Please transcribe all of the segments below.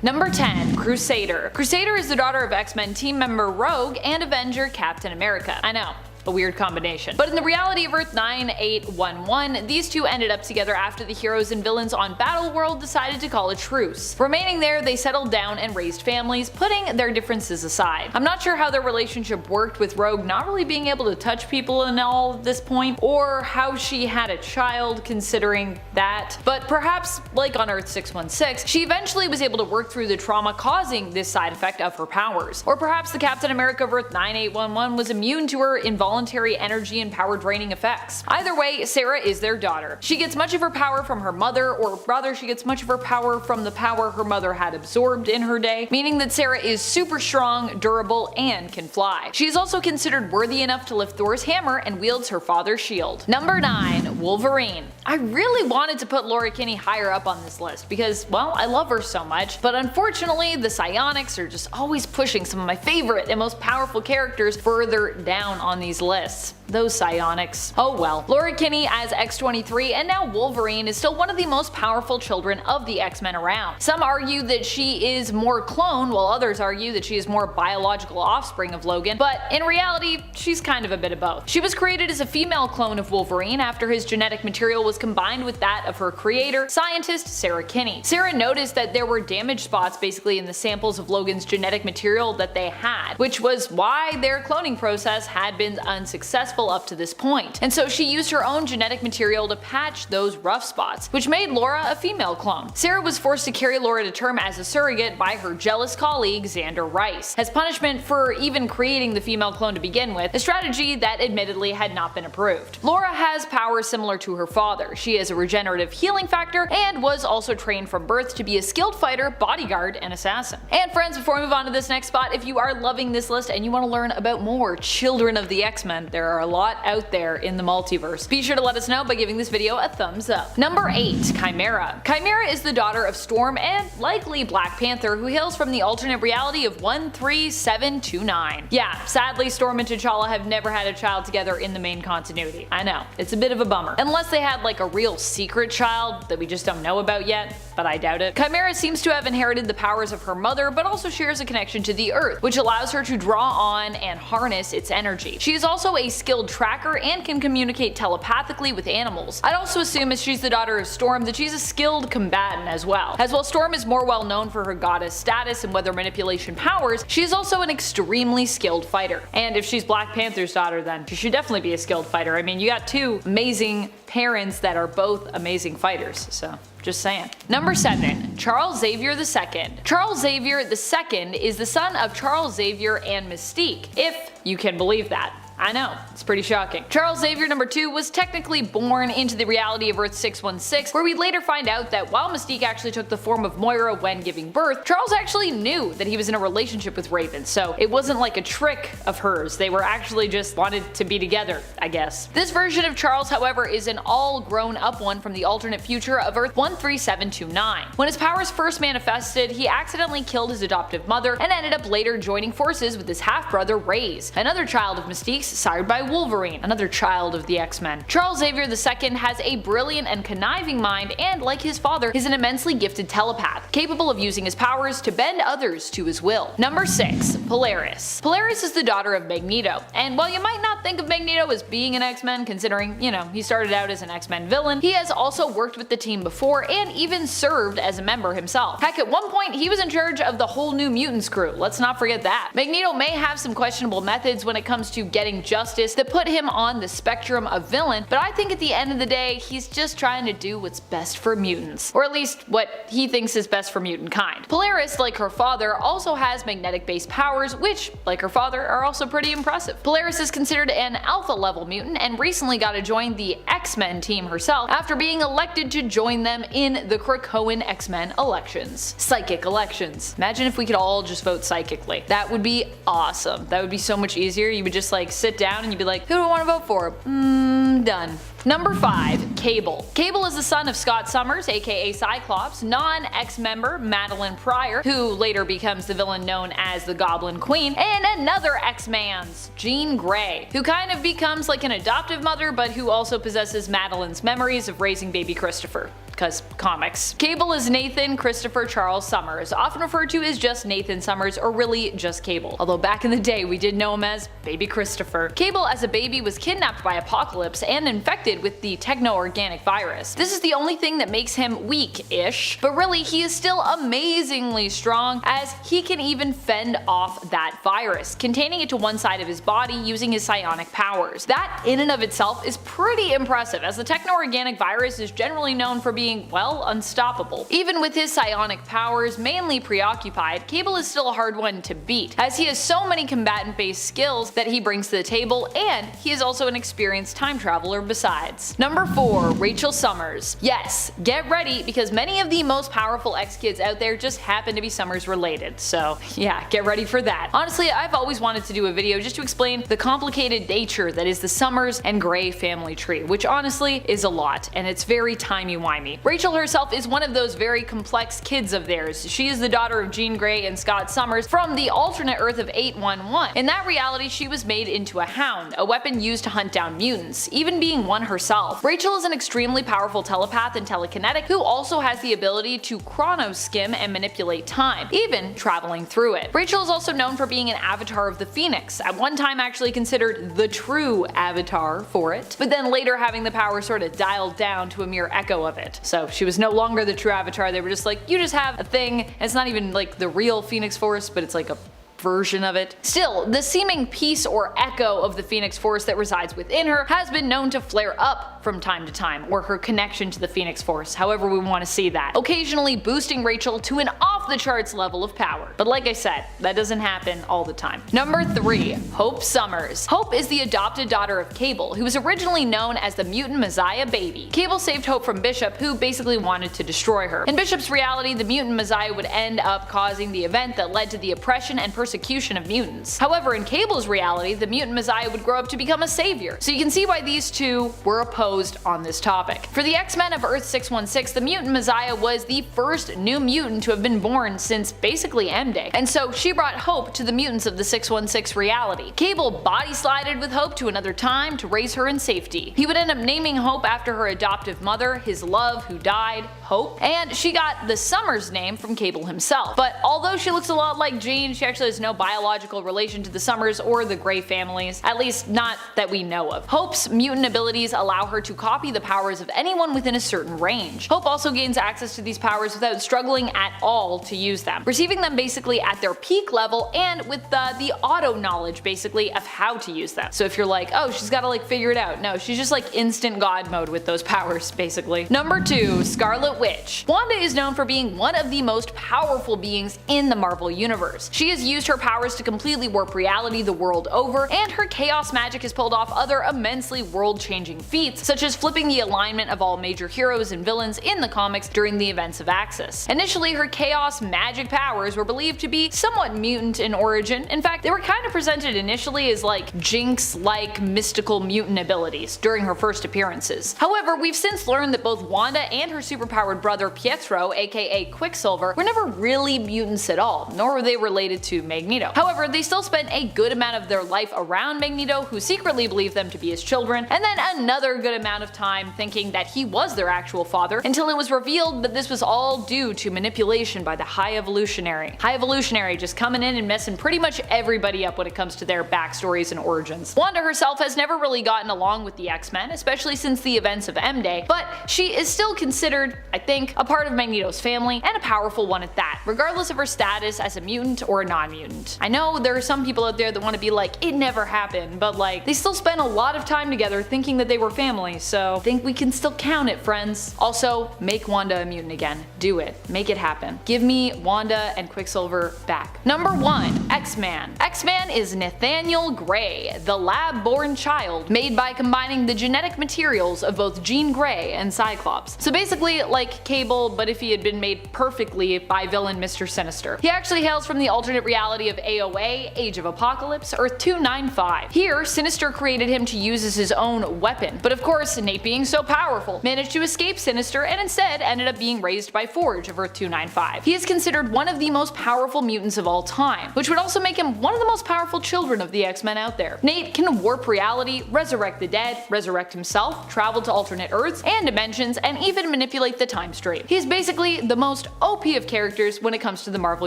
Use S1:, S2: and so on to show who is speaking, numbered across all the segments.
S1: Number 10. Crusader. Crusader is the daughter of X-Men team member Rogue and Avenger Captain America. I know, a weird combination. But in the reality of Earth 9811, these two ended up together after the heroes and villains on Battleworld decided to call a truce. Remaining there, they settled down and raised families, putting their differences aside. I'm not sure how their relationship worked, with Rogue not really being able to touch people and all at this point, or how she had a child considering that, but perhaps, like on Earth 616, she eventually was able to work through the trauma causing this side effect of her powers. Or perhaps the Captain America of Earth 9811 was immune to her involuntary energy and power draining effects. Either way, Sarah is their daughter. She gets much of her power from her mother, or rather she gets much of her power from the power her mother had absorbed in her day, meaning that Sarah is super strong, durable, and can fly. She is also considered worthy enough to lift Thor's hammer and wields her father's shield. Number 9. Wolverine. I really wanted to put Laura Kinney higher up on this list because, well, I love her so much, but unfortunately the psionics are just always pushing some of my favorite and most powerful characters further down on these lists. Those psionics. Oh well. Laura Kinney as X-23 and now Wolverine is still one of the most powerful children of the X-Men around. Some argue that she is more clone, while others argue that she is more biological offspring of Logan, but in reality, she's kind of a bit of both. She was created as a female clone of Wolverine after his genetic material was combined with that of her creator, scientist Sarah Kinney. Sarah noticed that there were damage spots basically in the samples of Logan's genetic material that they had, which was why their cloning process had been unsuccessful up to this point, and so she used her own genetic material to patch those rough spots, which made Laura a female clone. Sarah was forced to carry Laura to term as a surrogate by her jealous colleague Xander Rice, as punishment for even creating the female clone to begin with, a strategy that admittedly had not been approved. Laura has powers similar to her father. She has a regenerative healing factor and was also trained from birth to be a skilled fighter, bodyguard, and assassin. And friends, before we move on to this next spot, if you are loving this list and you want to learn about more children of the X-Men, there are a lot out there in the multiverse. Be sure to let us know by giving this video a thumbs up. Number 8. Chimera. Chimera is the daughter of Storm and likely Black Panther, who hails from the alternate reality of 13729. Yeah, sadly Storm and T'Challa have never had a child together in the main continuity. I know, it's a bit of a bummer. Unless they had like a real secret child that we just don't know about yet, but I doubt it. Chimera seems to have inherited the powers of her mother, but also shares a connection to the Earth, which allows her to draw on and harness its energy. She is also a skilled tracker and can communicate telepathically with animals. I'd also assume, as she's the daughter of Storm, that she's a skilled combatant as well. As while Storm is more well known for her goddess status and weather manipulation powers, she is also an extremely skilled fighter. And if she's Black Panther's daughter, then she should definitely be a skilled fighter. I mean, you got two amazing parents that are both amazing fighters, so just saying. Number 7. Charles Xavier II. Charles Xavier II is the son of Charles Xavier and Mystique, if you can believe that. I know, it's pretty shocking. Charles Xavier II was technically born into the reality of Earth 616, where we later find out that while Mystique actually took the form of Moira when giving birth, Charles actually knew that he was in a relationship with Raven, so it wasn't like a trick of hers. They were actually just wanted to be together, I guess. This version of Charles, however, is an all grown up one from the alternate future of Earth 13729. When his powers first manifested, he accidentally killed his adoptive mother and ended up later joining forces with his half-brother Reyes, another child of Mystique's sired by Wolverine, another child of the X-Men. Charles Xavier II has a brilliant and conniving mind and, like his father, is an immensely gifted telepath, capable of using his powers to bend others to his will. Number 6. Polaris. Polaris is the daughter of Magneto, and while you might not think of Magneto as being an X-Men, considering, you know, he started out as an X-Men villain, he has also worked with the team before and even served as a member himself. Heck, at one point he was in charge of the whole New Mutants crew, let's not forget that. Magneto may have some questionable methods when it comes to getting justice that put him on the spectrum of villain, but I think at the end of the day, he's just trying to do what's best for mutants. Or at least what he thinks is best for mutant kind. Polaris, like her father, also has magnetic-based powers, which, like her father, are also pretty impressive. Polaris is considered an alpha-level mutant and recently got to join the X-Men team herself after being elected to join them in the Krakoan X-Men elections. Psychic elections. Imagine if we could all just vote psychically. That would be awesome. That would be so much easier. You would just like sit down and you'd be like, who do I want to vote for? Done. Number 5. Cable. Cable is the son of Scott Summers, aka Cyclops, non-X member Madeline Pryor, who later becomes the villain known as the Goblin Queen, and another X-Man's, Jean Grey, who kind of becomes like an adoptive mother but who also possesses Madeline's memories of raising baby Christopher. because comics. Cable is Nathan Christopher Charles Summers, often referred to as just Nathan Summers or really just Cable, although back in the day we did know him as Baby Christopher. Cable as a baby was kidnapped by Apocalypse and infected with the techno-organic virus. This is the only thing that makes him weak-ish, but really he is still amazingly strong as he can even fend off that virus, containing it to one side of his body using his psionic powers. That in and of itself is pretty impressive, as the techno-organic virus is generally known for being, well, unstoppable. Even with his psionic powers mainly preoccupied, Cable is still a hard one to beat, as he has so many combatant-based skills that he brings to the table, and he is also an experienced time traveler besides. Number 4. Rachel Summers. Yes, get ready, because many of the most powerful X-Kids out there just happen to be Summers related, so yeah, get ready for that. Honestly, I've always wanted to do a video just to explain the complicated nature that is the Summers and Gray family tree, which honestly is a lot, and it's very timey-wimey. Rachel herself is one of those very complex kids of theirs. She is the daughter of Jean Grey and Scott Summers from the alternate Earth of 811. In that reality, she was made into a hound, a weapon used to hunt down mutants, even being one herself. Rachel is an extremely powerful telepath and telekinetic who also has the ability to chronoskim and manipulate time, even traveling through it. Rachel is also known for being an avatar of the Phoenix, at one time actually considered the true avatar for it, but then later having the power sort of dialed down to a mere echo of it. So she was no longer the true avatar, they were just like, you just have a thing, and it's not even like the real Phoenix Force, but it's like a version of it. Still, the seeming piece or echo of the Phoenix Force that resides within her has been known to flare up from time to time, or her connection to the Phoenix Force, however we want to see that, occasionally boosting Rachel to an off-the-charts level of power. But like I said, that doesn't happen all the time. Number 3. Hope Summers. Hope is the adopted daughter of Cable, who was originally known as the mutant Messiah baby. Cable saved Hope from Bishop, who basically wanted to destroy her. In Bishop's reality, the mutant Messiah would end up causing the event that led to the oppression and persecution of mutants. However, in Cable's reality, the mutant Messiah would grow up to become a savior, so you can see why these two were opposed on this topic. For the X-Men of Earth 616, the mutant Messiah was the first new mutant to have been born since basically M-Day, and so she brought hope to the mutants of the 616 reality. Cable body slided with Hope to another time to raise her in safety. He would end up naming Hope after her adoptive mother, his love who died, Hope, and she got the Summers name from Cable himself. But although she looks a lot like Jean, she actually has no biological relation to the Summers or the Grey families, at least not that we know of. Hope's mutant abilities allow her to copy the powers of anyone within a certain range. Hope also gains access to these powers without struggling at all to use them, receiving them basically at their peak level and with the auto knowledge basically of how to use them. So if you're like, oh, she's gotta like figure it out, no, she's just like instant god mode with those powers basically. Number 2. Scarlet Witch. Wanda is known for being one of the most powerful beings in the Marvel Universe. She has used her powers to completely warp reality the world over, and her chaos magic has pulled off other immensely world-changing feats, such as flipping the alignment of all major heroes and villains in the comics during the events of Axis. Initially, her chaos magic powers were believed to be somewhat mutant in origin. In fact, they were kind of presented initially as like Jinx-like mystical mutant abilities during her first appearances. However, we've since learned that both Wanda and her superpowered brother Pietro, aka Quicksilver, were never really mutants at all, nor were they related to Magneto. However, they still spent a good amount of their life around Magneto, who secretly believed them to be his children, and then another good amount of time thinking that he was their actual father, until it was revealed that this was all due to manipulation by the High Evolutionary. High Evolutionary just coming in and messing pretty much everybody up when it comes to their backstories and origins. Wanda herself has never really gotten along with the X-Men, especially since the events of M-Day, but she is still considered, I think, a part of Magneto's family, and a powerful one at that, regardless of her status as a mutant or a non-mutant. I know there are some people out there that want to be like, it never happened, but like, they still spent a lot of time together thinking that they were family, so I think we can still count it, friends. Also, make Wanda a mutant again. Do it. Make it happen. Give me Wanda and Quicksilver back. Number 1. X-Man. X-Man is Nathaniel Gray, the lab-born child made by combining the genetic materials of both Jean Grey and Cyclops. So basically like Cable, but if he had been made perfectly by villain Mr. Sinister. He actually hails from the alternate reality of AOA, Age of Apocalypse, Earth 295. Here, Sinister created him to use as his own weapon, but of course, Nate being so powerful, managed to escape Sinister and instead ended up being raised by Forge of Earth 295. He is considered one of the most powerful mutants of all time, which would also make him one of the most powerful children of the X-Men out there. Nate can warp reality, resurrect the dead, resurrect himself, travel to alternate Earths and dimensions, and even manipulate the time stream. He's basically the most OP of characters when it comes to the Marvel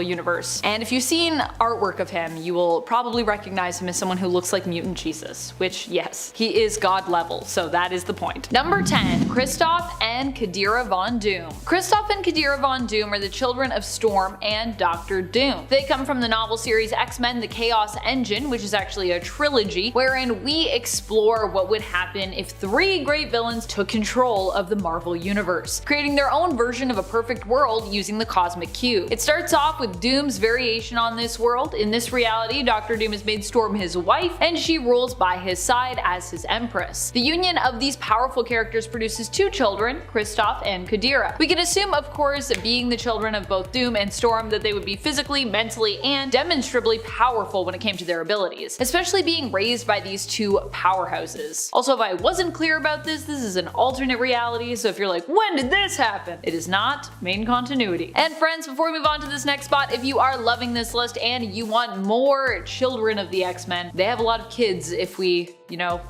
S1: Universe. And if you've seen artwork of him, you will probably recognize him as someone who looks like mutant Jesus, which yes, he is god level, so that is the point. Number 10. Kristoff and Kadira Von Doom. Kristoff and Kadira Von Doom are the children of Storm and Doctor Doom. They come from the novel series X-Men The Chaos Engine, which is actually a trilogy wherein we explore what would happen if 3 great villains took control of the Marvel Universe, creating their own version of a perfect world using the Cosmic Cube. It starts off with Doom's variation on this world. In this reality, Doctor Doom has made Storm his wife, and she rules by his side as his Empress. The union of these powerful characters produces 2 children, Kristoff and Kadira. We can assume, of course, being the children of both Doom and Storm, that they would be physically, mentally, and demonstrably powerful when it came to their abilities, especially being raised by these 2 powerhouses. Also, if I wasn't clear about this is an alternate reality, so if you're like, when did this happen? It is not main continuity. And friends, before we move on to this next spot, if you are loving this list and you want more children of the X-Men, they have a lot of kids if we,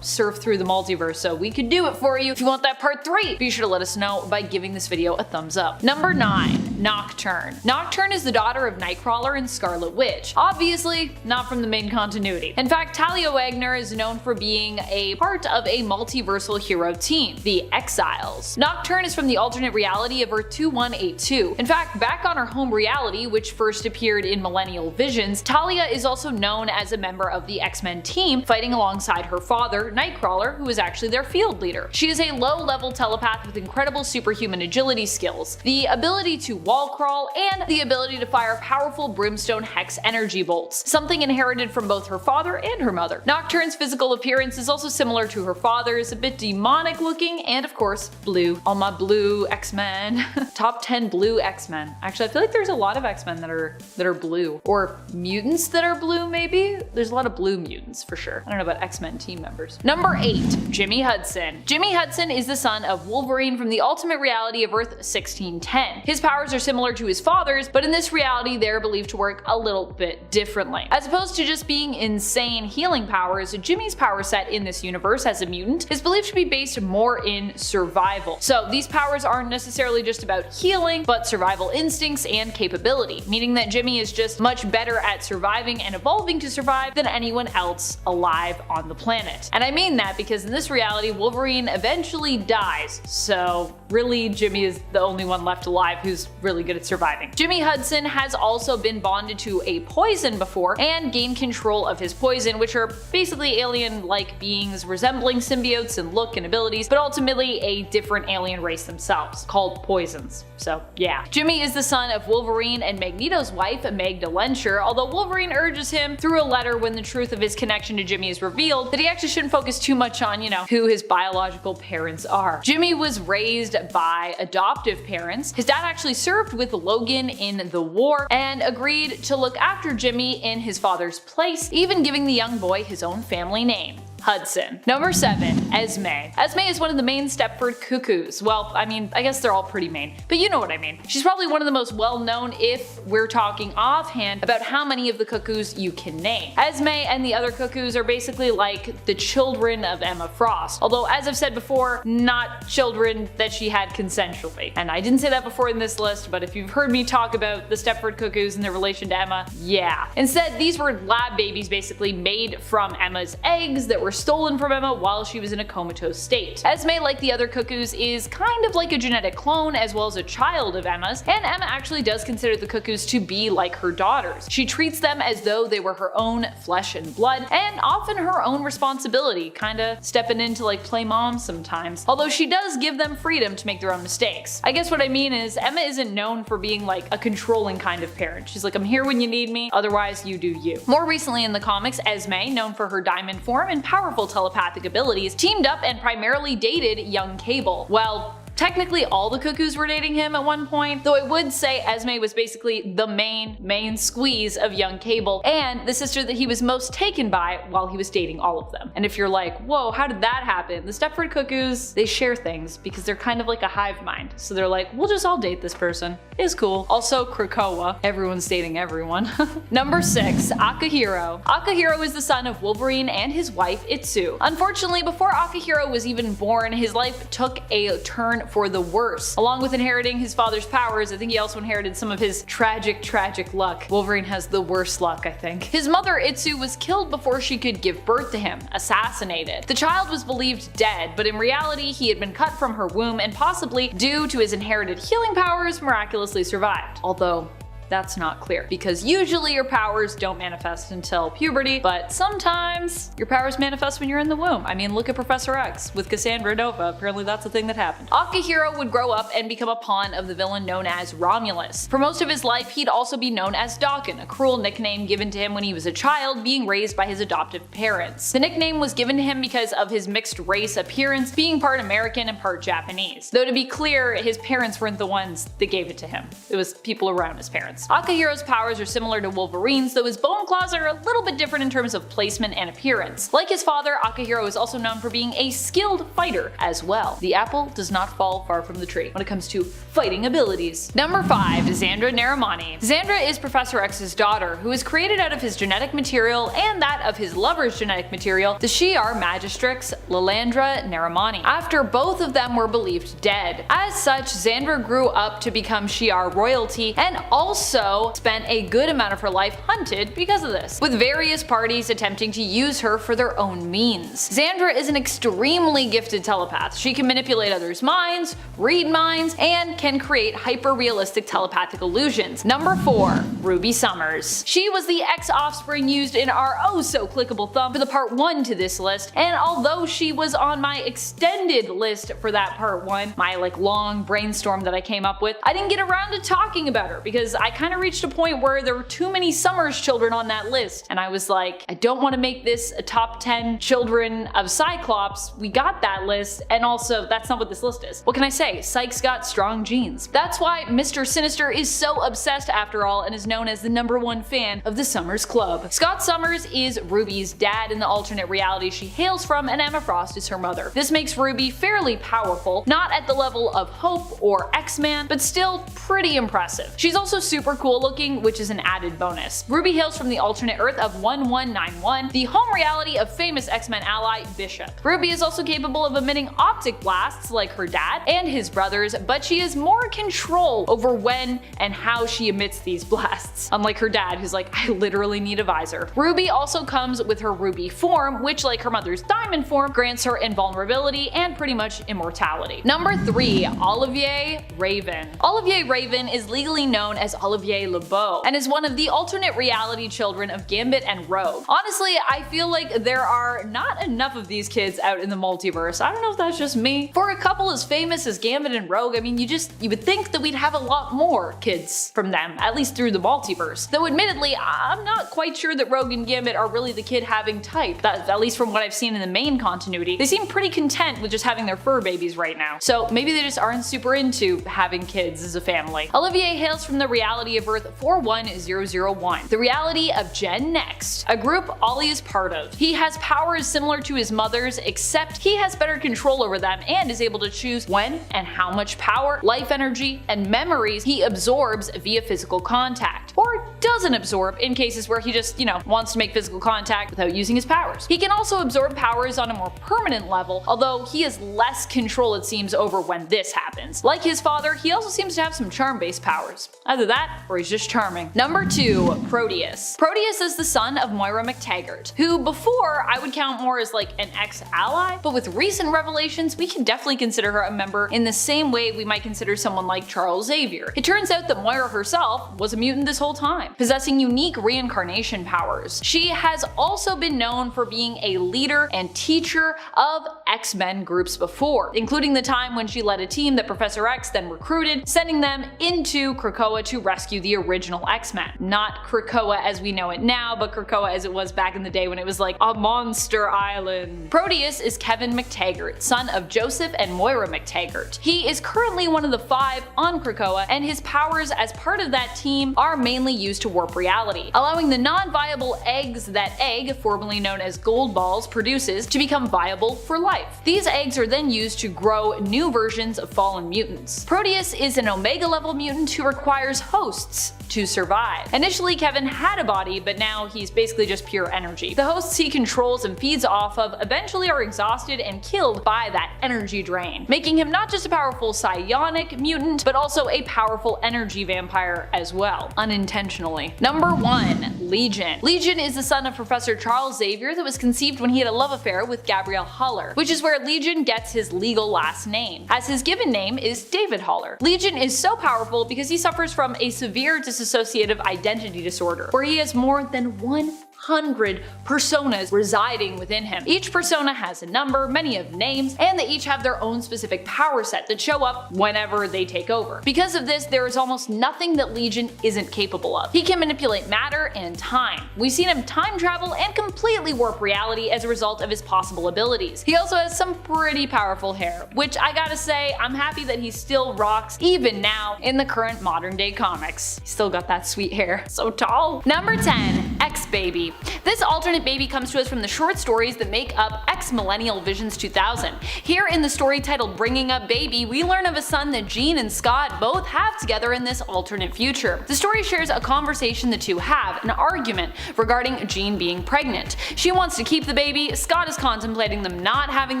S1: surf through the multiverse, so we could do it for you. If you want that part 3, be sure to let us know by giving this video a thumbs up. Number 9. Nocturne. Nocturne is the daughter of Nightcrawler and Scarlet Witch. Obviously, not from the main continuity. In fact, Talia Wagner is known for being a part of a multiversal hero team, the Exiles. Nocturne is from the alternate reality of Earth 2182. In fact, back on her home reality, which first appeared in Millennial Visions, Talia is also known as a member of the X-Men team, fighting alongside her father, Nightcrawler, who is actually their field leader. She is a low-level telepath with incredible superhuman agility skills, the ability to wall crawl, and the ability to fire powerful brimstone hex energy bolts, something inherited from both her father and her mother. Nocturne's physical appearance is also similar to her father's, a bit demonic looking, and of course, blue. All my blue X-Men. Top 10 blue X-Men. Actually, I feel like there's a lot of X-Men that are blue. Or mutants that are blue, maybe? There's a lot of blue mutants, for sure. I don't know about X-Men team members. Number 8. Jimmy Hudson. Jimmy Hudson is the son of Wolverine from the ultimate reality of Earth 1610. His powers are similar to his father's, but in this reality they're believed to work a little bit differently. As opposed to just being insane healing powers, Jimmy's power set in this universe as a mutant is believed to be based more in survival. So these powers aren't necessarily just about healing, but survival instincts and capability, meaning that Jimmy is just much better at surviving and evolving to survive than anyone else alive on the planet. And I mean that because in this reality, Wolverine eventually dies, so really Jimmy is the only one left alive who's really good at surviving. Jimmy Hudson has also been bonded to a poison before and gained control of his poison, which are basically alien-like beings resembling symbiotes in look and abilities, but ultimately a different alien race themselves, called poisons. So yeah. Jimmy is the son of Wolverine and Magneto's wife, Magda Lencher, although Wolverine urges him through a letter when the truth of his connection to Jimmy is revealed that he actually shouldn't focus too much on, who his biological parents are. Jimmy was raised by adoptive parents. His dad actually served with Logan in the war and agreed to look after Jimmy in his father's place, even giving the young boy his own family name. Hudson. Number 7. Esme. Esme is one of the main Stepford Cuckoos. Well, I mean, I guess they're all pretty main, but you know what I mean. She's probably one of the most well-known if we're talking offhand about how many of the Cuckoos you can name. Esme and the other Cuckoos are basically like the children of Emma Frost, although as I've said before, not children that she had consensually. And I didn't say that before in this list, but if you've heard me talk about the Stepford Cuckoos and their relation to Emma, yeah. Instead, these were lab babies basically made from Emma's eggs that were stolen from Emma while she was in a comatose state. Esme, like the other Cuckoos, is kind of like a genetic clone as well as a child of Emma's, and Emma actually does consider the Cuckoos to be like her daughters. She treats them as though they were her own flesh and blood, and often her own responsibility, kinda stepping in to like play mom sometimes, although she does give them freedom to make their own mistakes. I guess what I mean is Emma isn't known for being like a controlling kind of parent. She's like, I'm here when you need me, otherwise you do you. More recently in the comics, Esme, known for her diamond form and powerful telepathic abilities, teamed up and primarily dated young Cable. Well, technically all the Cuckoos were dating him at one point, though I would say Esme was basically the main squeeze of young Cable, and the sister that he was most taken by while he was dating all of them. And if you're like, whoa, how did that happen? The Stepford Cuckoos, they share things because they're kind of like a hive mind. So they're like, we'll just all date this person. It's cool. Also Krakoa. Everyone's dating everyone. Number 6. Akihiro. Akihiro is the son of Wolverine and his wife Itsu. Unfortunately, before Akihiro was even born, his life took a turn turn for the worse. Along with inheriting his father's powers, I think he also inherited some of his tragic luck. Wolverine has the worst luck, I think. His mother, Itsu, was killed before she could give birth to him, assassinated. The child was believed dead, but in reality he had been cut from her womb and possibly, due to his inherited healing powers, miraculously survived. Although, that's not clear, because usually your powers don't manifest until puberty, but sometimes your powers manifest when you're in the womb. I mean, look at Professor X with Cassandra Nova, apparently that's a thing that happened. Akihiro would grow up and become a pawn of the villain known as Romulus. For most of his life, he'd also be known as Daken, a cruel nickname given to him when he was a child, being raised by his adoptive parents. The nickname was given to him because of his mixed race appearance, being part American and part Japanese. Though to be clear, his parents weren't the ones that gave it to him. It was people around his parents. Akihiro's powers are similar to Wolverine's, though his bone claws are a little bit different in terms of placement and appearance. Like his father, Akihiro is also known for being a skilled fighter as well. The apple does not fall far from the tree when it comes to fighting abilities. Number 5. Xavier Narvaez. Xavier is Professor X's daughter, who is created out of his genetic material and that of his lover's genetic material, the Shi'ar Magistrix Lilandra Narvaez, after both of them were believed dead. As such, Xavier grew up to become Shi'ar royalty and also spent a good amount of her life hunted because of this, with various parties attempting to use her for their own means. Xavier is an extremely gifted telepath. She can manipulate others' minds, read minds, and can create hyper-realistic telepathic illusions. Number 4. Ruby Summers. She was the ex-offspring used in our oh-so-clickable thumb for the part 1 to this list, and although she was on my extended list for that part 1, my long brainstorm that I came up with, I didn't get around to talking about her because I kind of reached a point where there were too many Summers children on that list, and I was like, I don't want to make this a top 10 children of Cyclops. We got that list, and also that's not what this list is. What can I say? Sykes got strong genes. That's why Mr. Sinister is so obsessed after all and is known as the #1 fan of the Summers Club. Scott Summers is Ruby's dad in the alternate reality she hails from, and Emma Frost is her mother. This makes Ruby fairly powerful, not at the level of Hope or X-Man, but still pretty impressive. She's also super cool looking, which is an added bonus. Ruby hails from the alternate Earth of 1191, the home reality of famous X-Men ally Bishop. Ruby is also capable of emitting optic blasts like her dad and his brothers, but she has more control over when and how she emits these blasts, unlike her dad who's like, I literally need a visor. Ruby also comes with her Ruby form, which like her mother's Diamond form, grants her invulnerability and pretty much immortality. Number 3. Olivier Raven. Olivier Raven is legally known as Olivier LeBeau and is one of the alternate reality children of Gambit and Rogue. Honestly, I feel like there are not enough of these kids out in the multiverse. I don't know if that's just me. For a couple as famous as Gambit and Rogue, I mean, you would think that we'd have a lot more kids from them, at least through the multiverse. Though admittedly, I'm not quite sure that Rogue and Gambit are really the kid having type, at least from what I've seen in the main continuity. They seem pretty content with just having their fur babies right now. So maybe they just aren't super into having kids as a family. Olivier hails from the reality of Earth 41001, the reality of Gen Next, a group Ollie is part of. He has powers similar to his mother's, except he has better control over them and is able to choose when and how much power, life energy, and memories he absorbs via physical contact, or doesn't absorb in cases where he just, wants to make physical contact without using his powers. He can also absorb powers on a more permanent level, although he has less control it seems over when this happens. Like his father, he also seems to have some charm-based powers. Either that, or he's just charming. Number 2. Proteus. Proteus is the son of Moira McTaggart, who before I would count more as like an ex-ally, but with recent revelations we can definitely consider her a member in the same way we might consider someone like Charles Xavier. It turns out that Moira herself was a mutant this whole time, possessing unique reincarnation powers. She has also been known for being a leader and teacher of X-Men groups before, including the time when she led a team that Professor X then recruited, sending them into Krakoa to rescue the original X-Men. Not Krakoa as we know it now, but Krakoa as it was back in the day when it was like a monster island. Proteus is Kevin McTaggart, son of Joseph and Moira McTaggart. He is currently one of the 5 on Krakoa, and his powers as part of that team are mainly used to warp reality, allowing the non-viable eggs that egg, formerly known as gold balls, produces to become viable for life. These eggs are then used to grow new versions of fallen mutants. Proteus is an Omega level mutant who requires hosts to survive. Initially, Kevin had a body, but now he's basically just pure energy. The hosts he controls and feeds off of eventually are exhausted and killed by that energy drain, making him not just a powerful psionic mutant, but also a powerful energy vampire as well, unintentionally. Number 1. Legion. Legion is the son of Professor Charles Xavier that was conceived when he had a love affair with Gabrielle Haller, which is where Legion gets his legal last name, as his given name is David Haller. Legion is so powerful because he suffers from a severe dissociative identity disorder, where he has more than 100 personas residing within him. Each persona has a number, many of names, and they each have their own specific power set that show up whenever they take over. Because of this, there is almost nothing that Legion isn't capable of. He can manipulate matter and time. We've seen him time travel and completely warp reality as a result of his possible abilities. He also has some pretty powerful hair, which I gotta say, I'm happy that he still rocks even now in the current modern day comics. He's still got that sweet hair. So tall. Number 10. X-Baby. This alternate baby comes to us from the short stories that make up X-Millennial Visions 2000. Here in the story titled Bringing Up Baby, we learn of a son that Jean and Scott both have together in this alternate future. The story shares a conversation the two have, an argument regarding Jean being pregnant. She wants to keep the baby, Scott is contemplating them not having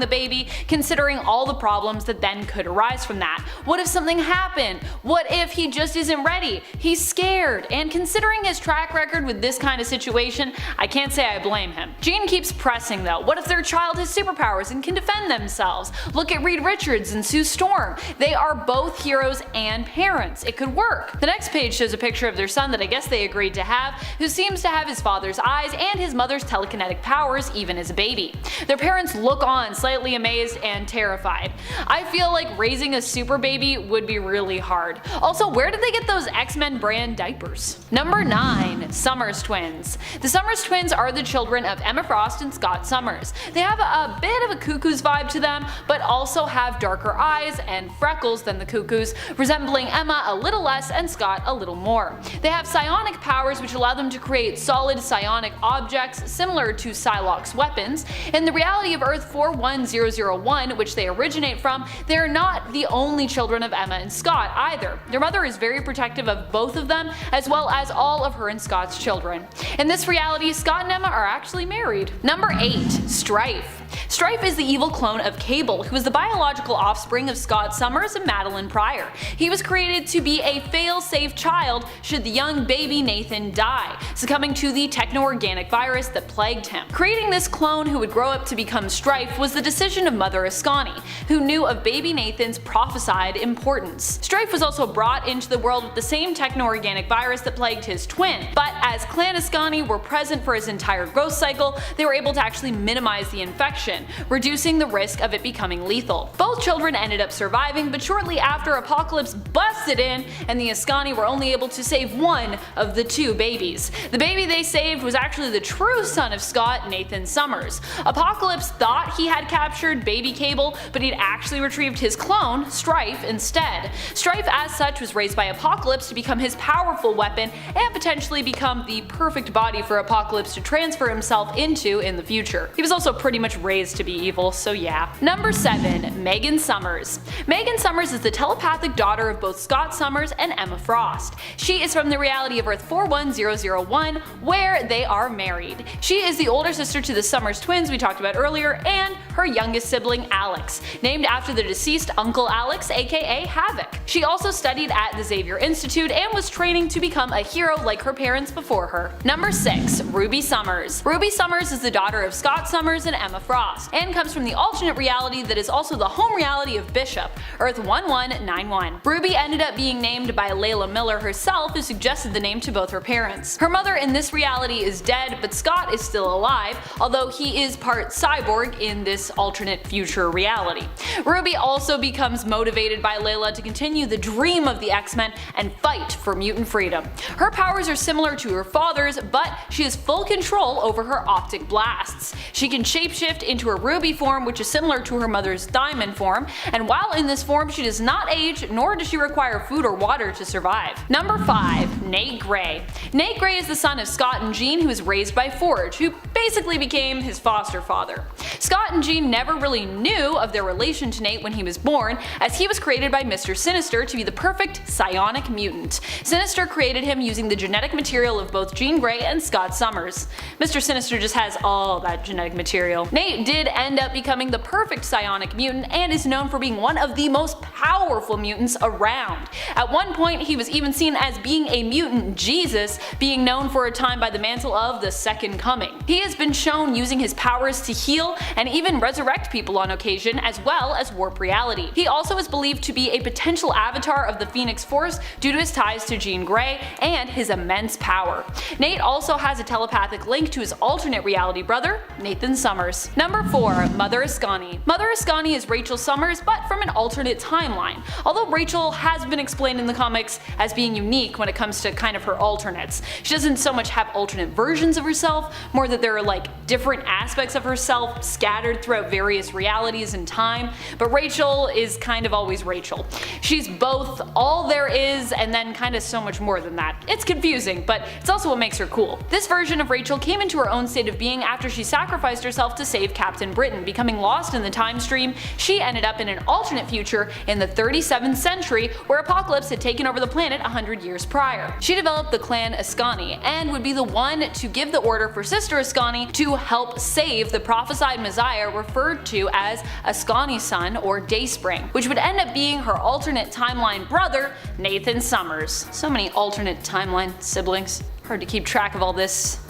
S1: the baby, considering all the problems that then could arise from that. What if something happened? What if he just isn't ready? He's scared, and considering his track record with this kind of situation, I can't say I blame him. Jean keeps pressing though. What if their child has superpowers and can defend themselves? Look at Reed Richards and Sue Storm. They are both heroes and parents. It could work. The next page shows a picture of their son that I guess they agreed to have, who seems to have his father's eyes and his mother's telekinetic powers even as a baby. Their parents look on, slightly amazed and terrified. I feel like raising a super baby would be really hard. Also, where did they get those X-Men brand diapers? Number 9. Summers Twins. The Summers Twins are the children of Emma Frost and Scott Summers. They have a bit of a Cuckoo's vibe to them, but also have darker eyes and freckles than the Cuckoos, resembling Emma a little less and Scott a little more. They have psionic powers which allow them to create solid psionic objects similar to Psylocke's weapons. In the reality of Earth 41001, which they originate from, they are not the only children of Emma and Scott either. Their mother is very protective of both of them, as well as all of her and Scott's children. In this reality, Scott and Emma are actually married. Number 8. Strife. Strife is the evil clone of Cable, who is the biological offspring of Scott Summers and Madeline Pryor. He was created to be a fail-safe child should the young baby Nathan die, succumbing to the techno-organic virus that plagued him. Creating this clone who would grow up to become Strife was the decision of Mother Ascani, who knew of baby Nathan's prophesied importance. Strife was also brought into the world with the same techno-organic virus that plagued his twin, but as Clan Ascani were present for his entire growth cycle, they were able to actually minimize the infection, reducing the risk of it becoming lethal. Both children ended up surviving, but shortly after, Apocalypse busted in and the Ascani were only able to save one of the two babies. The baby they saved was actually the true son of Scott, Nathan Summers. Apocalypse thought he had captured baby Cable, but he'd actually retrieved his clone, Strife, instead. Strife as such was raised by Apocalypse to become his powerful weapon and potentially become the perfect body for Apocalypse to transfer himself into in the future. He was also pretty much raised to be evil, so yeah. Number 7. Megan Summers. Megan Summers is the telepathic daughter of both Scott Summers and Emma Frost. She is from the reality of Earth 41001, where they are married. She is the older sister to the Summers twins we talked about earlier, and her youngest sibling Alex, named after the deceased Uncle Alex, aka Havoc. She also studied at the Xavier Institute and was training to become a hero like her parents before her. Number 6. Ruby Summers. Ruby Summers is the daughter of Scott Summers and Emma Frost, and comes from the alternate reality that is also the home reality of Bishop, Earth 1191. Ruby ended up being named by Layla Miller herself, who suggested the name to both her parents. Her mother in this reality is dead, but Scott is still alive, although he is part cyborg in this alternate future reality. Ruby also becomes motivated by Layla to continue the dream of the X-Men and fight for mutant freedom. Her powers are similar to her father's, but she has full control over her optic blasts. She can shapeshift into into her ruby form, which is similar to her mother's diamond form, and while in this form she does not age, nor does she require food or water to survive. Number 5. Nate Gray. Nate Gray is the son of Scott and Jean, who was raised by Forge, who basically became his foster father. Scott and Jean never really knew of their relation to Nate when he was born, as he was created by Mr. Sinister to be the perfect psionic mutant. Sinister created him using the genetic material of both Jean Grey and Scott Summers. Mr. Sinister just has all that genetic material. Nate did end up becoming the perfect psionic mutant and is known for being one of the most powerful mutants around. At one point he was even seen as being a mutant Jesus, being known for a time by the mantle of the Second Coming. He has been shown using his powers to heal and even resurrect people on occasion, as well as warp reality. He also is believed to be a potential avatar of the Phoenix Force due to his ties to Jean Grey and his immense power. Nate also has a telepathic link to his alternate reality brother, Nathan Summers. Number 4. Mother Ascani. Mother Ascani is Rachel Summers, but from an alternate timeline. Although Rachel has been explained in the comics as being unique when it comes to kind of her alternates. She doesn't so much have alternate versions of herself, more that there are like different aspects of herself scattered throughout various realities and time, but Rachel is kind of always Rachel. She's both all there is and then kind of so much more than that. It's confusing, but it's also what makes her cool. This version of Rachel came into her own state of being after she sacrificed herself to save Captain Britain. Becoming lost in the time stream, she ended up in an alternate future in the 37th century where Apocalypse had taken over the planet 100 years prior. She developed the clan Ascani and would be the one to give the order for Sister Ascani to help save the prophesied Messiah referred to as Ascani's son or Dayspring, which would end up being her alternate timeline brother, Nathan Summers. So many alternate timeline siblings. Hard to keep track of all this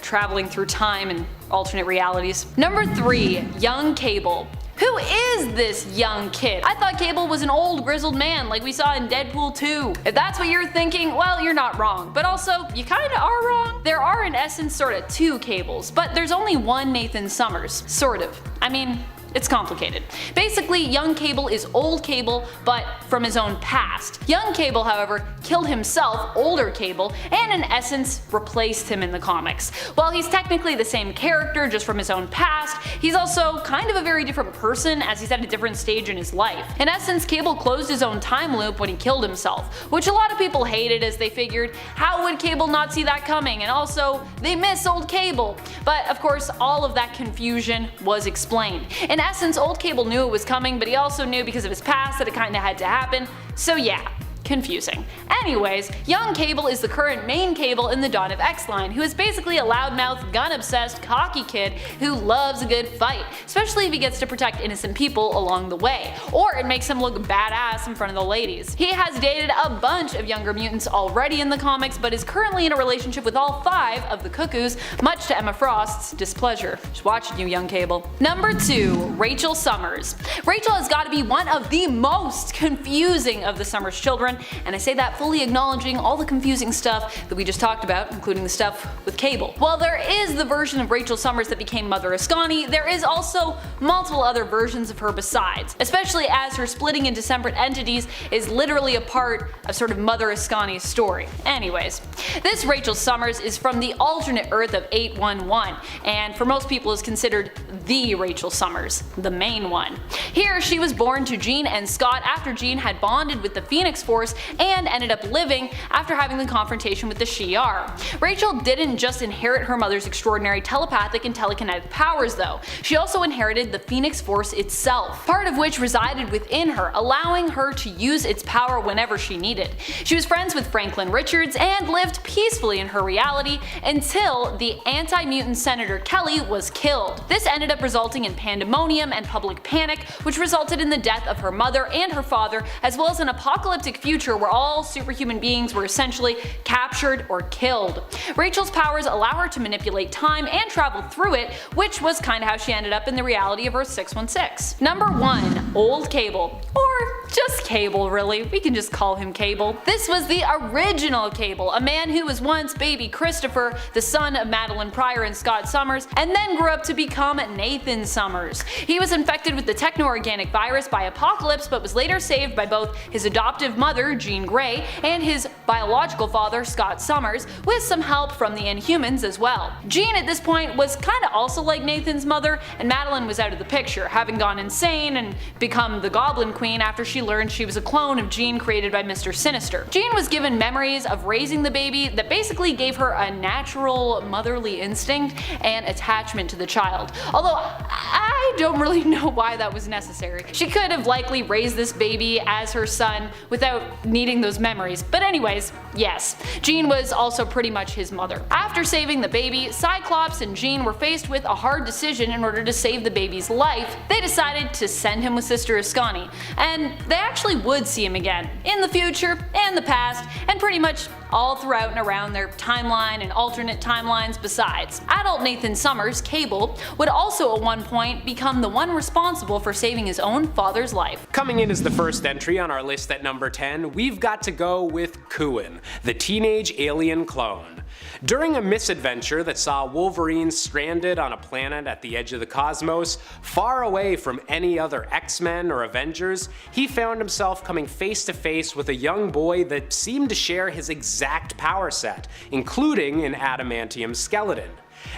S1: traveling through time and alternate realities. Number 3. Young Cable. Who is this young kid? I thought Cable was an old grizzled man like we saw in Deadpool 2. If that's what you're thinking, well, you're not wrong, but also you kinda are wrong. There are in essence sorta 2 Cables, but there's only one Nathan Summers. Sort of. I mean, it's complicated. Basically, young Cable is old Cable, but from his own past. Young Cable, however, killed himself, older Cable, and in essence replaced him in the comics. While he's technically the same character just from his own past, he's also kind of a very different person as he's at a different stage in his life. In essence, Cable closed his own time loop when he killed himself, which a lot of people hated as they figured, how would Cable not see that coming? And also, they miss old Cable. But of course, all of that confusion was explained. In essence, old Cable knew it was coming, but he also knew because of his past that it kinda had to happen, so yeah. Confusing. Anyways, young Cable is the current main Cable in the Dawn of X line, who is basically a loudmouth, gun-obsessed, cocky kid who loves a good fight, especially if he gets to protect innocent people along the way, or it makes him look badass in front of the ladies. He has dated a bunch of younger mutants already in the comics, but is currently in a relationship with all 5 of the Cuckoos, much to Emma Frost's displeasure. Just watching you, young Cable. Number 2. Rachel Summers. Rachel has got to be one of the most confusing of the Summers children, and I say that fully acknowledging all the confusing stuff that we just talked about, including the stuff with Cable. While there is the version of Rachel Summers that became Mother Ascani, there is also multiple other versions of her besides, especially as her splitting into separate entities is literally a part of sort of Mother Ascani's story. Anyways, this Rachel Summers is from the alternate Earth of 811, and for most people is considered the Rachel Summers, the main one. Here she was born to Jean and Scott after Jean had bonded with the Phoenix Force and ended up living after having the confrontation with the Shi'ar. Rachel didn't just inherit her mother's extraordinary telepathic and telekinetic powers though, she also inherited the Phoenix Force itself, part of which resided within her, allowing her to use its power whenever she needed. She was friends with Franklin Richards and lived peacefully in her reality until the anti-mutant Senator Kelly was killed. This ended up resulting in pandemonium and public panic, which resulted in the death of her mother and her father, as well as an apocalyptic future where all superhuman beings were essentially captured or killed. Rachel's powers allow her to manipulate time and travel through it, which was kinda how she ended up in the reality of Earth 616. Number 1. Old Cable, or Just Cable, really. We can just call him Cable. This was the original Cable, a man who was once baby Christopher, the son of Madeline Pryor and Scott Summers, and then grew up to become Nathan Summers. He was infected with the techno-organic virus by Apocalypse, but was later saved by both his adoptive mother, Jean Grey, and his biological father, Scott Summers, with some help from the Inhumans as well. Jean at this point was kinda also like Nathan's mother, and Madeline was out of the picture, having gone insane and become the Goblin Queen after she learned she was a clone of Jean created by Mr. Sinister. Jean was given memories of raising the baby that basically gave her a natural motherly instinct and attachment to the child, although I don't really know why that was necessary. She could have likely raised this baby as her son without needing those memories, but anyways, yes, Jean was also pretty much his mother. After saving the baby, Cyclops and Jean were faced with a hard decision in order to save the baby's life. They decided to send him with Sister Ascani, and they actually would see him again, in the future, and the past, and pretty much all throughout and around their timeline and alternate timelines besides. Adult Nathan Summers, Cable, would also at one point become the one responsible for saving his own father's life.
S2: Coming in as the first entry on our list at number 10, we've got to go with Kuin, the teenage alien clone. During a misadventure that saw Wolverine stranded on a planet at the edge of the cosmos, far away from any other X-Men or Avengers, he found himself coming face to face with a young boy that seemed to share his exact power set, including an adamantium skeleton.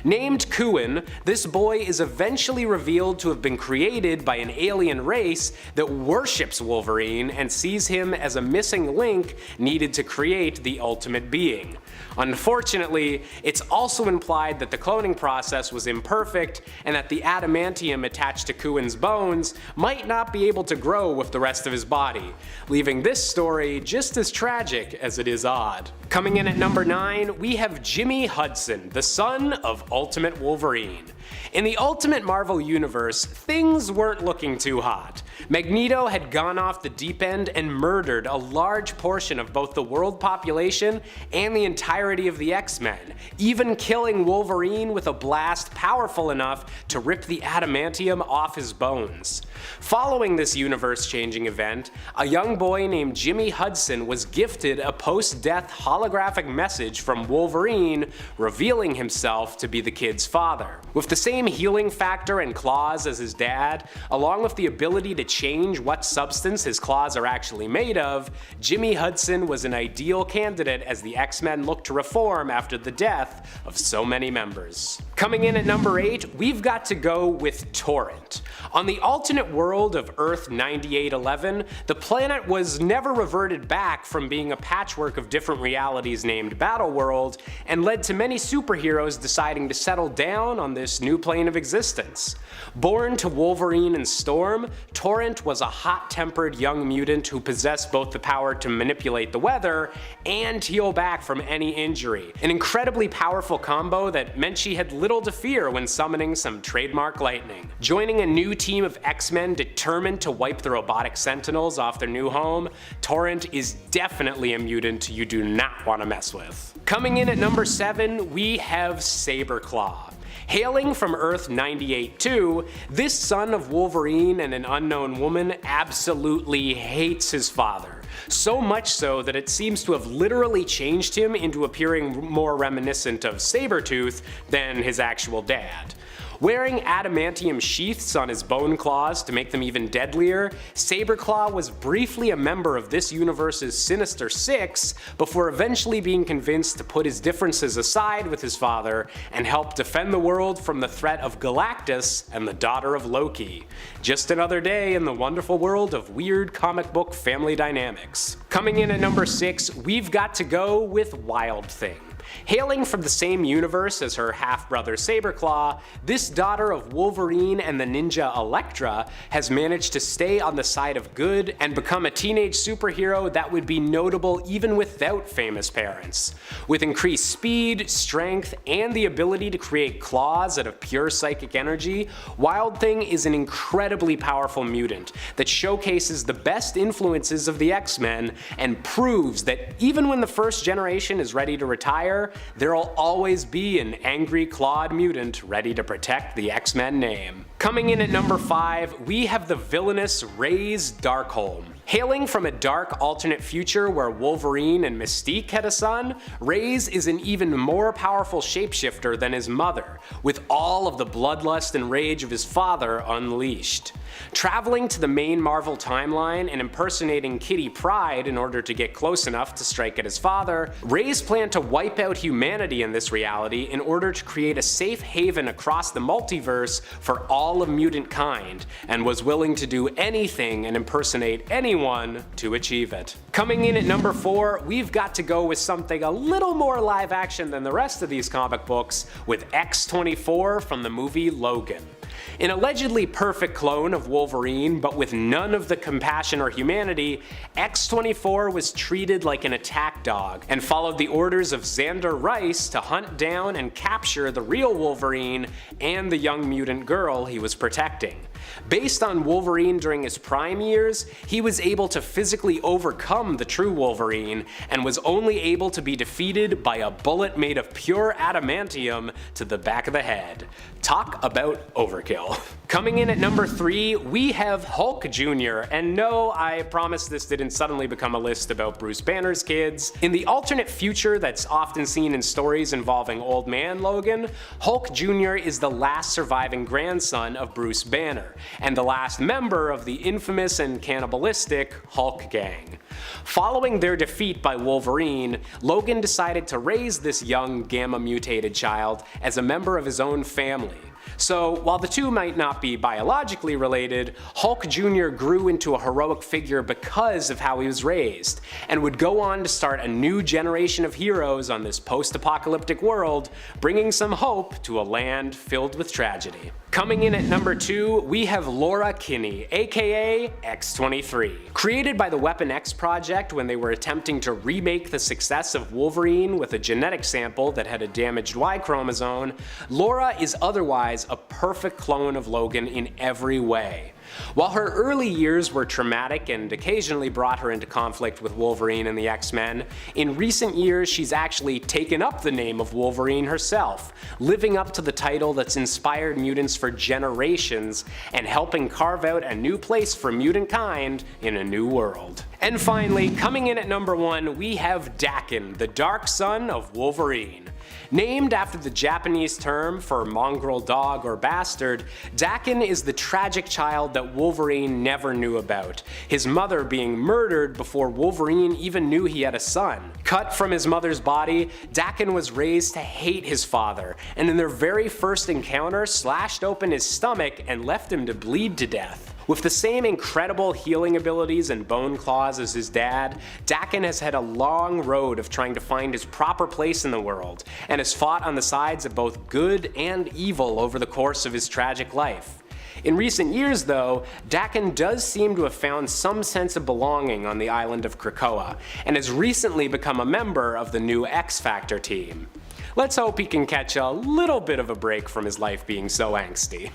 S2: Named Kuin, this boy is eventually revealed to have been created by an alien race that worships Wolverine and sees him as a missing link needed to create the ultimate being. Unfortunately, it's also implied that the cloning process was imperfect and that the adamantium attached to Kuin's bones might not be able to grow with the rest of his body, leaving this story just as tragic as it is odd. Coming in at number 9, we have Jimmy Hudson, the son of Ultimate Wolverine. In the Ultimate Marvel Universe, things weren't looking too hot. Magneto had gone off the deep end and murdered a large portion of both the world population and the entirety of the X-Men, even killing Wolverine with a blast powerful enough to rip the adamantium off his bones. Following this universe-changing event, a young boy named Jimmy Hudson was gifted a post-death holographic message from Wolverine revealing himself to be the kid's father. With the same healing factor and claws as his dad, along with the ability to change what substance his claws are actually made of, Jimmy Hudson was an ideal candidate as the X-Men looked to reform after the death of so many members. Coming in at number 8, we've got to go with Torrent. On the alternate world of Earth 9811, the planet was never reverted back from being a patchwork of different realities named Battleworld, and led to many superheroes deciding to settle down on this new plane of existence. Born to Wolverine and Storm, Torrent was a hot-tempered young mutant who possessed both the power to manipulate the weather and heal back from any injury, an incredibly powerful combo that meant she had little to fear when summoning some trademark lightning. Joining a new team of X-Men determined to wipe the robotic Sentinels off their new home, Torrent is definitely a mutant you do not want to mess with. Coming in at number 7, we have Saberclaw. Hailing from Earth 98-2, this son of Wolverine and an unknown woman absolutely hates his father. So much so that it seems to have literally changed him into appearing more reminiscent of Sabretooth than his actual dad. Wearing adamantium sheaths on his bone claws to make them even deadlier, Saberclaw was briefly a member of this universe's Sinister Six before eventually being convinced to put his differences aside with his father and help defend the world from the threat of Galactus and the daughter of Loki. Just another day in the wonderful world of weird comic book family dynamics. Coming in at number 6, we've got to go with Wild Thing. Hailing from the same universe as her half-brother Saberclaw, this daughter of Wolverine and the ninja Elektra has managed to stay on the side of good and become a teenage superhero that would be notable even without famous parents. With increased speed, strength, and the ability to create claws out of pure psychic energy, Wild Thing is an incredibly powerful mutant that showcases the best influences of the X-Men and proves that even when the first generation is ready to retire, there'll always be an angry clawed mutant ready to protect the X-Men name. Coming in at number 5, we have the villainous Raze Darkholme. Hailing from a dark alternate future where Wolverine and Mystique had a son, Reyes is an even more powerful shapeshifter than his mother, with all of the bloodlust and rage of his father unleashed. Traveling to the main Marvel timeline and impersonating Kitty Pryde in order to get close enough to strike at his father, Reyes planned to wipe out humanity in this reality in order to create a safe haven across the multiverse for all of mutant kind, and was willing to do anything and impersonate anyone to achieve it. Coming in at number 4, we've got to go with something a little more live action than the rest of these comic books, with X-24 from the movie Logan. An allegedly perfect clone of Wolverine, but with none of the compassion or humanity, X-24 was treated like an attack dog, and followed the orders of Xander Rice to hunt down and capture the real Wolverine and the young mutant girl he was protecting. Based on Wolverine during his prime years, he was able to physically overcome the true Wolverine, and was only able to be defeated by a bullet made of pure adamantium to the back of the head. Talk about overkill. Coming in at number 3, we have Hulk Jr. And no, I promise this didn't suddenly become a list about Bruce Banner's kids. In the alternate future that's often seen in stories involving Old Man Logan, Hulk Jr. is the last surviving grandson of Bruce Banner, and the last member of the infamous and cannibalistic Hulk gang. Following their defeat by Wolverine, Logan decided to raise this young gamma-mutated child as a member of his own family. So, while the two might not be biologically related, Hulk Jr. grew into a heroic figure because of how he was raised, and would go on to start a new generation of heroes on this post-apocalyptic world, bringing some hope to a land filled with tragedy. Coming in at number 2, we have Laura Kinney, aka X-23. Created by the Weapon X project when they were attempting to remake the success of Wolverine with a genetic sample that had a damaged Y chromosome, Laura is otherwise a perfect clone of Logan in every way. While her early years were traumatic and occasionally brought her into conflict with Wolverine and the X-Men, in recent years she's actually taken up the name of Wolverine herself, living up to the title that's inspired mutants for generations and helping carve out a new place for mutant kind in a new world. And finally, coming in at number 1, we have Daken, the dark son of Wolverine. Named after the Japanese term for mongrel dog or bastard, Daken is the tragic child that Wolverine never knew about, his mother being murdered before Wolverine even knew he had a son. Cut from his mother's body, Daken was raised to hate his father, and in their very first encounter slashed open his stomach and left him to bleed to death. With the same incredible healing abilities and bone claws as his dad, Daken has had a long road of trying to find his proper place in the world, and has fought on the sides of both good and evil over the course of his tragic life. In recent years though, Daken does seem to have found some sense of belonging on the island of Krakoa, and has recently become a member of the new X-Factor team. Let's hope he can catch a little bit of a break from his life being so angsty.